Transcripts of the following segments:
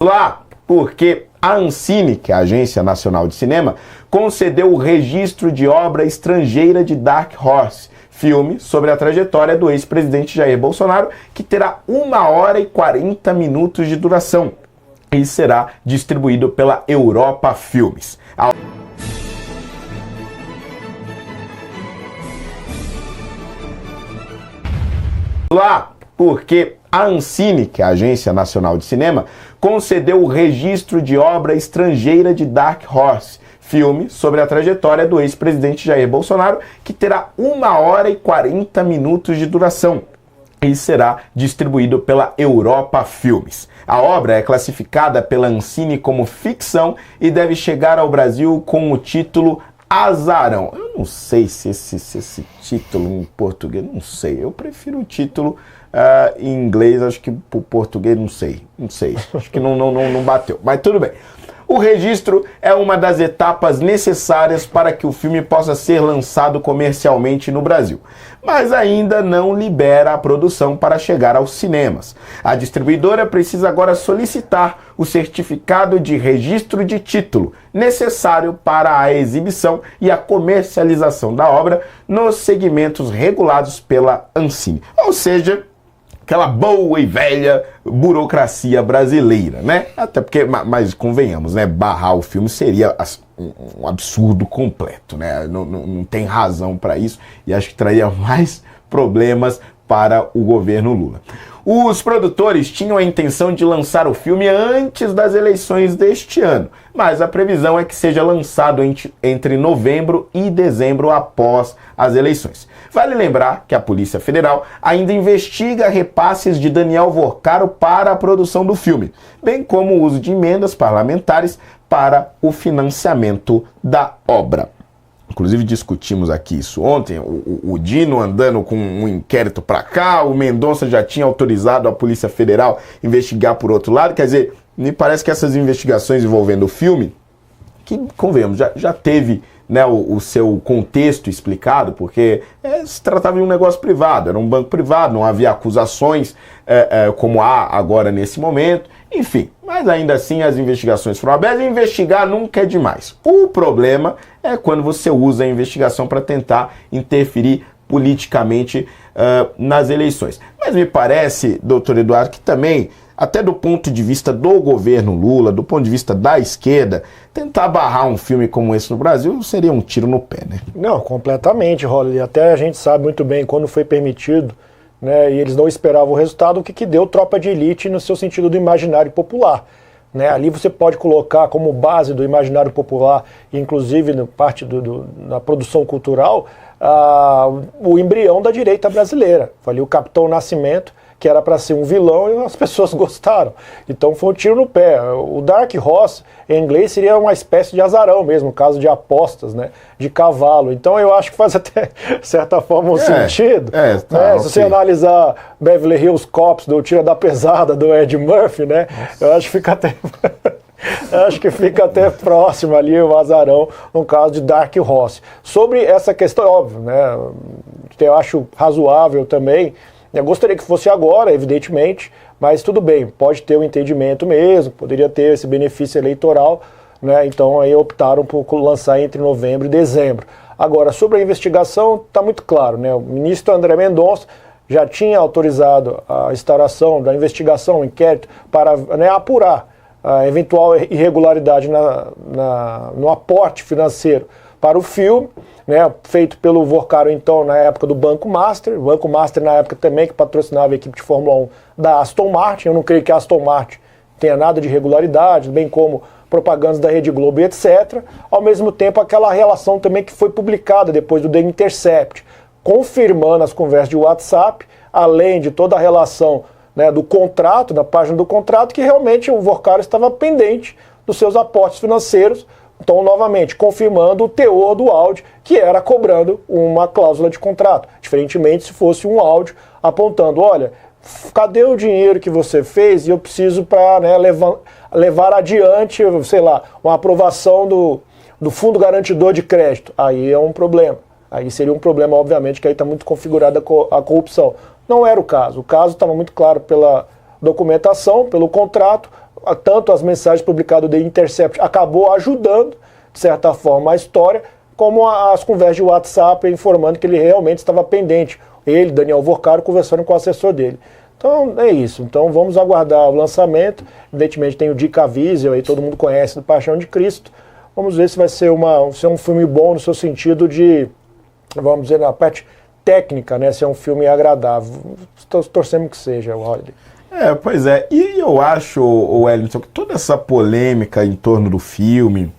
Lá, porque a Ancine, que é a Agência Nacional de Cinema, concedeu o registro de obra estrangeira de Dark Horse, filme sobre a trajetória do ex-presidente Jair Bolsonaro, que terá 1 hora e 40 minutos de duração e será distribuído pela Europa Filmes. Lá, porque a Ancine, que é a Agência Nacional de Cinema, concedeu o registro de obra estrangeira de Dark Horse, filme sobre a trajetória do ex-presidente Jair Bolsonaro, que terá 1 hora e 40 minutos de duração e será distribuído pela Europa Filmes. A obra é classificada pela Ancine como ficção e deve chegar ao Brasil com o título Azarão. Eu não sei se esse título em português, não sei. Eu prefiro o título em inglês, acho que por português, não sei. Acho que não bateu, mas tudo bem. O registro é uma das etapas necessárias para que o filme possa ser lançado comercialmente no Brasil, mas ainda não libera a produção para chegar aos cinemas. A distribuidora precisa agora solicitar o certificado de registro de título necessário para a exibição e a comercialização da obra nos segmentos regulados pela Ancine, ou seja, aquela boa e velha burocracia brasileira, né? Até porque, mas convenhamos, né? Barrar o filme seria um absurdo completo, né? Não tem razão para isso e acho que traria mais problemas para o governo Lula. Os produtores tinham a intenção de lançar o filme antes das eleições deste ano, mas a previsão é que seja lançado entre novembro e dezembro após as eleições. Vale lembrar que a Polícia Federal ainda investiga repasses de Daniel Vorcaro para a produção do filme, bem como o uso de emendas parlamentares para o financiamento da obra. Inclusive discutimos aqui isso ontem, o Dino andando com um inquérito para cá, o Mendonça já tinha autorizado a Polícia Federal investigar por outro lado, quer dizer, me parece que essas investigações envolvendo o filme, que, convenhamos, já teve, né, o seu contexto explicado, porque se tratava de um negócio privado, era um banco privado, não havia acusações como há agora nesse momento, enfim, mas ainda assim as investigações foram abertas e investigar nunca é demais. O problema é quando você usa a investigação para tentar interferir politicamente nas eleições. Mas me parece, doutor Eduardo, que também, até do ponto de vista do governo Lula, do ponto de vista da esquerda, tentar barrar um filme como esse no Brasil seria um tiro no pé, né? Não, completamente, Rolly. Até a gente sabe muito bem quando foi permitido, né, e eles não esperavam o resultado, o que deu Tropa de Elite no seu sentido do imaginário popular. Né? Ali você pode colocar como base do imaginário popular, inclusive na parte da produção cultural, o embrião da direita brasileira. Foi ali o Capitão Nascimento, que era para ser um vilão, e as pessoas gostaram. Então foi um tiro no pé. O Dark Horse, em inglês, seria uma espécie de azarão mesmo, caso de apostas, né, de cavalo. Então eu acho que faz até, de certa forma, um sentido. Tá, se você analisar Beverly Hills Cops, do Tira da Pesada, do Ed Murphy, né, eu acho que fica até... acho que fica até próximo ali o azarão no caso de Dark Horse. Sobre essa questão, óbvio, né, eu acho razoável também. Eu gostaria que fosse agora, evidentemente, mas tudo bem, pode ter um entendimento mesmo, poderia ter esse benefício eleitoral, né? Então aí optaram por lançar entre novembro e dezembro. Agora, sobre a investigação, está muito claro, né? O ministro André Mendonça já tinha autorizado a instauração da investigação, o inquérito, para, né, apurar a eventual irregularidade no aporte financeiro para o filme, né, feito pelo Vorcaro, então, na época do Banco Master. O Banco Master, na época também, que patrocinava a equipe de Fórmula 1 da Aston Martin. Eu não creio que a Aston Martin tenha nada de irregularidade, bem como propagandas da Rede Globo e etc. Ao mesmo tempo, aquela relação também que foi publicada depois do The Intercept, confirmando as conversas de WhatsApp, além de toda a relação, né, do contrato, da página do contrato, que realmente o Vorcaro estava pendente dos seus aportes financeiros. Então, novamente, confirmando o teor do áudio, que era cobrando uma cláusula de contrato. Diferentemente se fosse um áudio apontando, olha, cadê o dinheiro que você fez e eu preciso para, né, levar adiante, sei lá, uma aprovação do Fundo Garantidor de Crédito. Aí é um problema. Aí seria um problema, obviamente, que aí está muito configurada a corrupção. Não era o caso. O caso estava muito claro pela documentação, pelo contrato. tanto as mensagens publicadas do The Intercept acabou ajudando, de certa forma, a história, como as conversas de WhatsApp informando que ele realmente estava pendente. Ele, Daniel Vorcaro, conversando com o assessor dele. Então é isso. Então vamos aguardar o lançamento. Evidentemente tem o Dick Caviezel, aí todo mundo conhece, do Paixão de Cristo. Vamos ver se vai ser um filme bom no seu sentido de, vamos dizer, na parte técnica, né? Se é um filme agradável. Torcemos que seja, o Holiday. Pois é. E eu acho, Wellington, que toda essa polêmica em torno do filme,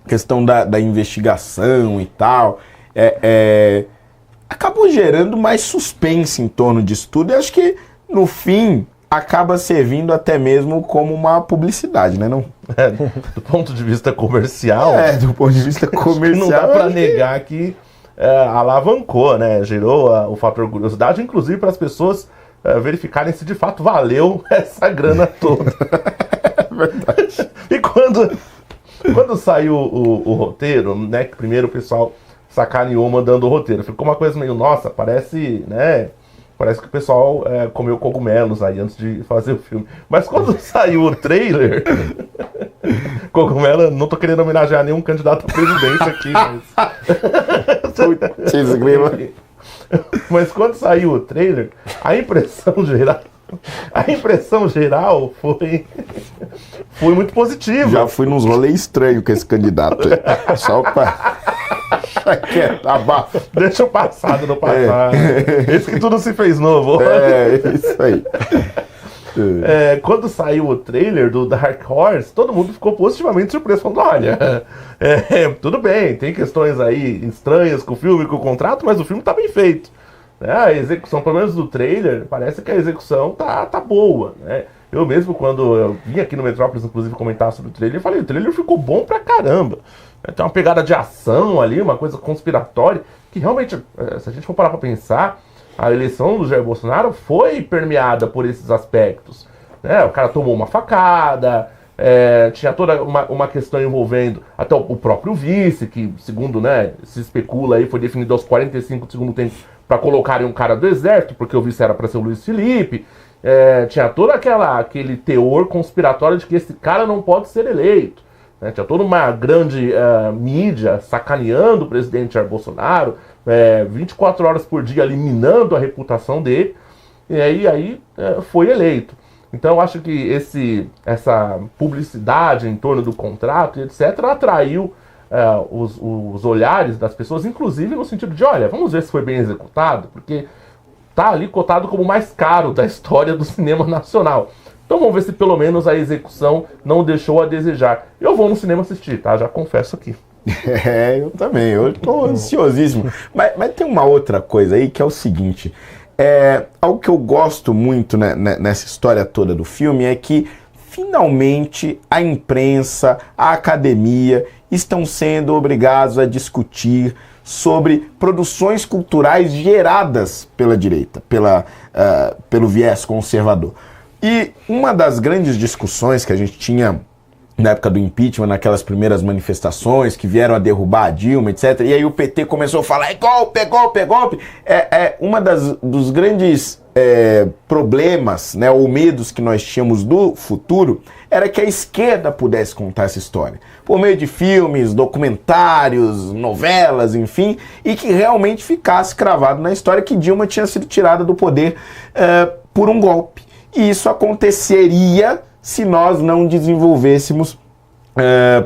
questão da investigação e tal, acabou gerando mais suspense em torno disso tudo. E acho que, no fim, acaba servindo até mesmo como uma publicidade, né? Não? Do ponto de vista comercial. Do ponto de vista comercial. Não dá para negar que alavancou, né? Gerou o fator curiosidade, inclusive para as pessoas verificarem se de fato valeu essa grana toda. Verdade. E quando saiu o roteiro, né? Que primeiro o pessoal sacaneou mandando o roteiro. Ficou uma coisa meio, nossa, parece, né? Parece que o pessoal comeu cogumelos aí antes de fazer o filme. Mas quando saiu o trailer... Cogumelo, não tô querendo homenagear nenhum candidato a presidente aqui, mas... Mas quando saiu o trailer, a impressão geral foi muito positiva. Já fui nos rolês estranhos com esse candidato. Só pra... Deixa o passado no passado. Esse que tudo se fez novo. Isso aí. Quando saiu o trailer do Dark Horse, todo mundo ficou positivamente surpreso, falando, olha, tudo bem, tem questões aí estranhas com o filme, com o contrato, mas o filme tá bem feito. A execução, pelo menos do trailer, parece que a execução tá boa, né? Eu mesmo, quando eu vim aqui no Metrópolis, inclusive, comentar sobre o trailer, eu falei, o trailer ficou bom pra caramba. Tem uma pegada de ação ali, uma coisa conspiratória, que realmente, se a gente for parar pra pensar, a eleição do Jair Bolsonaro foi permeada por esses aspectos. Né? O cara tomou uma facada, tinha toda uma questão envolvendo até o próprio vice, que, segundo, né, se especula, aí, foi definido aos 45 do segundo tempo para colocarem um cara do exército, porque o vice era para ser o Luiz Felipe. Tinha todo aquele teor conspiratório de que esse cara não pode ser eleito. Né? Tinha toda uma grande mídia sacaneando o presidente Jair Bolsonaro, 24 horas por dia eliminando a reputação dele, e aí foi eleito. Então eu acho que essa publicidade em torno do contrato, etc., atraiu os olhares das pessoas, inclusive no sentido de, olha, vamos ver se foi bem executado, porque tá ali cotado como o mais caro da história do cinema nacional. Então vamos ver se pelo menos a execução não deixou a desejar. Eu vou no cinema assistir, tá? Já confesso aqui. Eu também, eu tô ansiosíssimo. Mas tem uma outra coisa aí que é o seguinte, algo que eu gosto muito, né, nessa história toda do filme é que finalmente a imprensa, a academia estão sendo obrigados a discutir sobre produções culturais geradas pela direita, pelo viés conservador. E uma das grandes discussões que a gente tinha na época do impeachment, naquelas primeiras manifestações que vieram a derrubar a Dilma, etc. E aí o PT começou a falar, golpe, golpe, golpe. Uma dos grandes problemas, né, ou medos que nós tínhamos do futuro era que a esquerda pudesse contar essa história. Por meio de filmes, documentários, novelas, enfim, e que realmente ficasse cravado na história que Dilma tinha sido tirada do poder por um golpe. E isso aconteceria se nós não desenvolvêssemos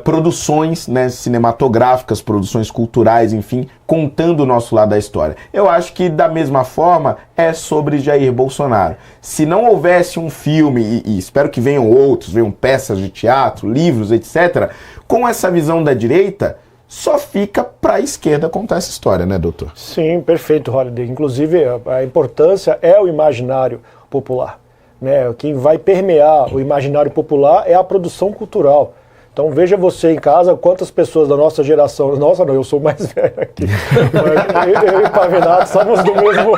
produções, né, cinematográficas, produções culturais, enfim, contando o nosso lado da história. Eu acho que da mesma forma é sobre Jair Bolsonaro. Se não houvesse um filme, e espero que venham outros, venham peças de teatro, livros, etc., com essa visão da direita, só fica para a esquerda contar essa história, né, doutor? Sim, perfeito, Holiday. Inclusive, a importância é o imaginário popular. Né? Quem vai permear o imaginário popular é a produção cultural. Então veja você em casa quantas pessoas da nossa geração... Nossa, não, eu sou mais velho aqui. Eu e o Pavinato somos do mesmo...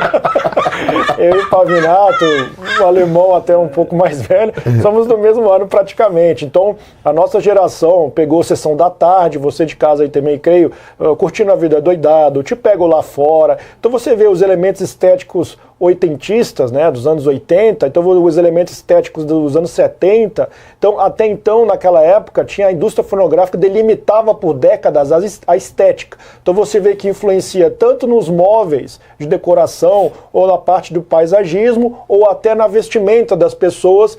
Eu e o Pavinato, o alemão até um pouco mais velho, somos do mesmo ano praticamente. Então a nossa geração pegou Sessão da Tarde, você de casa aí também, creio, Curtindo a Vida Doidado, Te Pego Lá Fora. Então você vê os elementos estéticos oitentistas, né, dos anos 80, então os elementos estéticos dos anos 70. Então, até então, naquela época, tinha a indústria fonográfica delimitava por décadas a estética. Então você vê que influencia tanto nos móveis de decoração, ou na parte do paisagismo, ou até na vestimenta das pessoas,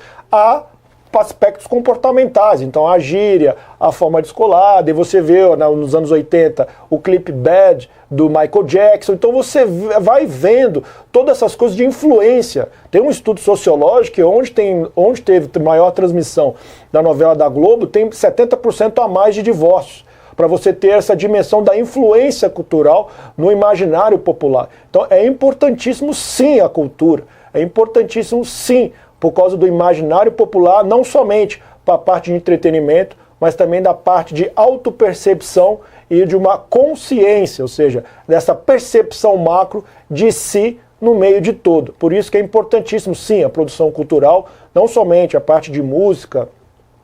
aspectos comportamentais, então a gíria, a forma descolada, e você vê nos anos 80 o clipe Bad do Michael Jackson, então você vai vendo todas essas coisas de influência. Tem um estudo sociológico que onde teve maior transmissão da novela da Globo, tem 70% a mais de divórcios, para você ter essa dimensão da influência cultural no imaginário popular. Então é importantíssimo sim a cultura, é importantíssimo sim por causa do imaginário popular, não somente para a parte de entretenimento, mas também da parte de autopercepção e de uma consciência, ou seja, dessa percepção macro de si no meio de todo. Por isso que é importantíssimo, sim, a produção cultural, não somente a parte de música,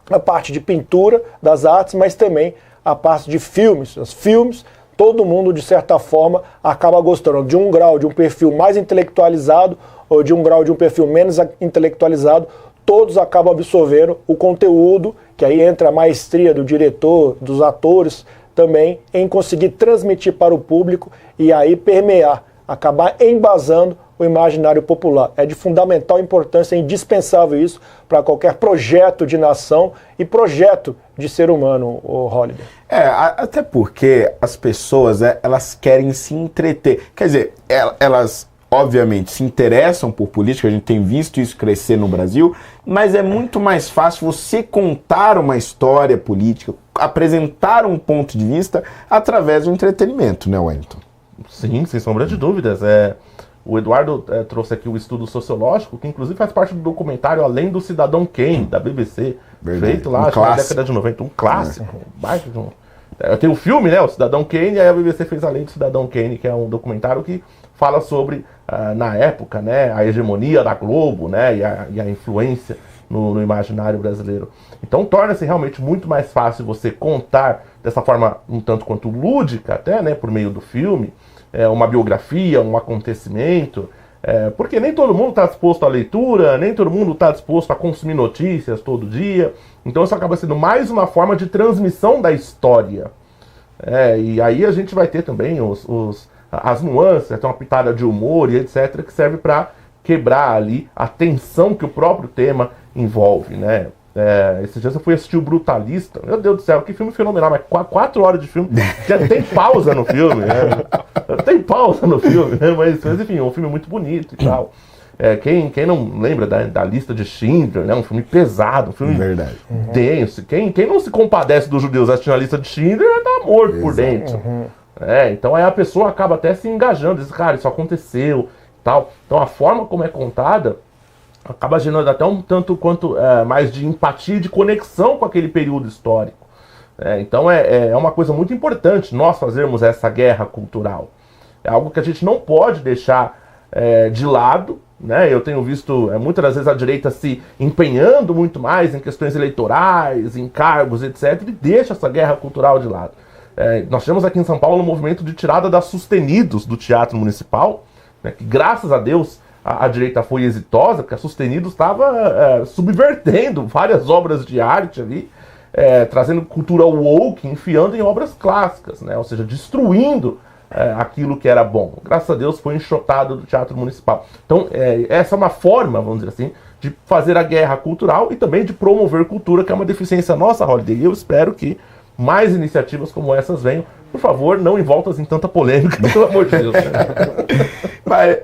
a parte de pintura, das artes, mas também a parte de filmes. Os filmes, todo mundo, de certa forma, acaba gostando de um grau, de um perfil mais intelectualizado, ou de um grau de um perfil menos intelectualizado, todos acabam absorvendo o conteúdo, que aí entra a maestria do diretor, dos atores, também em conseguir transmitir para o público e aí permear, acabar embasando o imaginário popular. É de fundamental importância, é indispensável isso para qualquer projeto de nação e projeto de ser humano, o Holliday. Até porque as pessoas, elas querem se entreter. Quer dizer, elas obviamente se interessam por política, a gente tem visto isso crescer no Brasil, mas é muito mais fácil você contar uma história política, apresentar um ponto de vista através do entretenimento, né, Wellington? Sim, sem sombra de dúvidas. O Eduardo trouxe aqui o estudo sociológico, que inclusive faz parte do documentário Além do Cidadão Kane, da BBC, feito lá na década de 90, um clássico. Tem o filme, né, o Cidadão Kane, e aí a BBC fez Além do Cidadão Kane, que é um documentário que fala sobre, na época, né, a hegemonia da Globo, né, e a influência no imaginário brasileiro. Então torna-se realmente muito mais fácil você contar dessa forma um tanto quanto lúdica, até, né, por meio do filme, uma biografia, um acontecimento, porque nem todo mundo está disposto à leitura, nem todo mundo está disposto a consumir notícias todo dia, então isso acaba sendo mais uma forma de transmissão da história. E aí a gente vai ter também as nuances, tem uma pitada de humor e etc, que serve para quebrar ali a tensão que o próprio tema envolve, né? Esses dias eu fui assistir o Brutalista, meu Deus do céu, que filme fenomenal, mas 4 horas de filme, já tem pausa no filme, né? Tem pausa no filme, né? Mas enfim, é um filme muito bonito e tal. Quem não lembra da Lista de Schindler, né? Um filme pesado, um filme denso. Quem não se compadece dos judeus assistindo a Lista de Schindler tá morto por dentro. Então aí a pessoa acaba até se engajando, diz, cara, isso aconteceu, tal. Então a forma como é contada acaba gerando até um tanto quanto mais de empatia e de conexão com aquele período histórico. Então é uma coisa muito importante nós fazermos essa guerra cultural. É algo que a gente não pode deixar de lado, né? Eu tenho visto muitas das vezes a direita se empenhando muito mais em questões eleitorais, em cargos, etc., e deixa essa guerra cultural de lado. Nós tivemos aqui em São Paulo um movimento de tirada das Sustenidos do Teatro Municipal, né, que graças a Deus a direita foi exitosa, porque a Sustenidos estava subvertendo várias obras de arte ali, trazendo cultura woke, enfiando em obras clássicas, né, ou seja, destruindo aquilo que era bom. Graças a Deus foi enxotado do Teatro Municipal. Então essa é uma forma, vamos dizer assim, de fazer a guerra cultural e também de promover cultura, que é uma deficiência nossa, Holliday. E eu espero que mais iniciativas como essas venham. Por favor, não envoltas em tanta polêmica, pelo amor de Deus. Mas,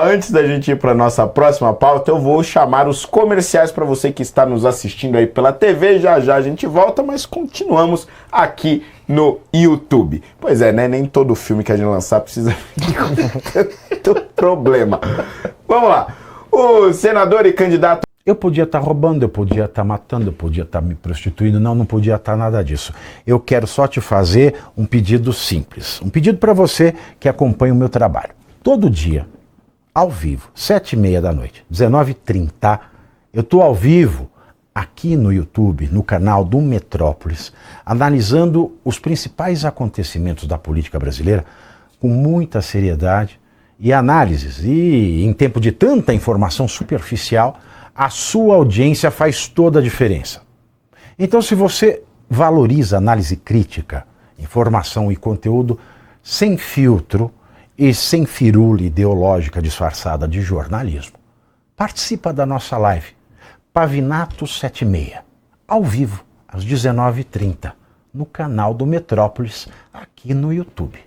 antes da gente ir para nossa próxima pauta, eu vou chamar os comerciais para você que está nos assistindo aí pela TV. Já já a gente volta, mas continuamos aqui no YouTube. Pois é, né? Nem todo filme que a gente lançar precisa vir com tanto problema. Vamos lá. O senador e candidato... Eu podia estar roubando, eu podia estar matando, eu podia estar me prostituindo, não podia estar nada disso. Eu quero só te fazer um pedido simples, um pedido para você que acompanha o meu trabalho. Todo dia, ao vivo, 7h30 da noite, 19h30, eu estou ao vivo aqui no YouTube, no canal do Metrópolis, analisando os principais acontecimentos da política brasileira com muita seriedade e análises. E em tempo de tanta informação superficial, a sua audiência faz toda a diferença. Então, se você valoriza análise crítica, informação e conteúdo sem filtro e sem firula ideológica disfarçada de jornalismo, participa da nossa live Pavinato 76, ao vivo, às 19h30, no canal do Metrópolis, aqui no YouTube.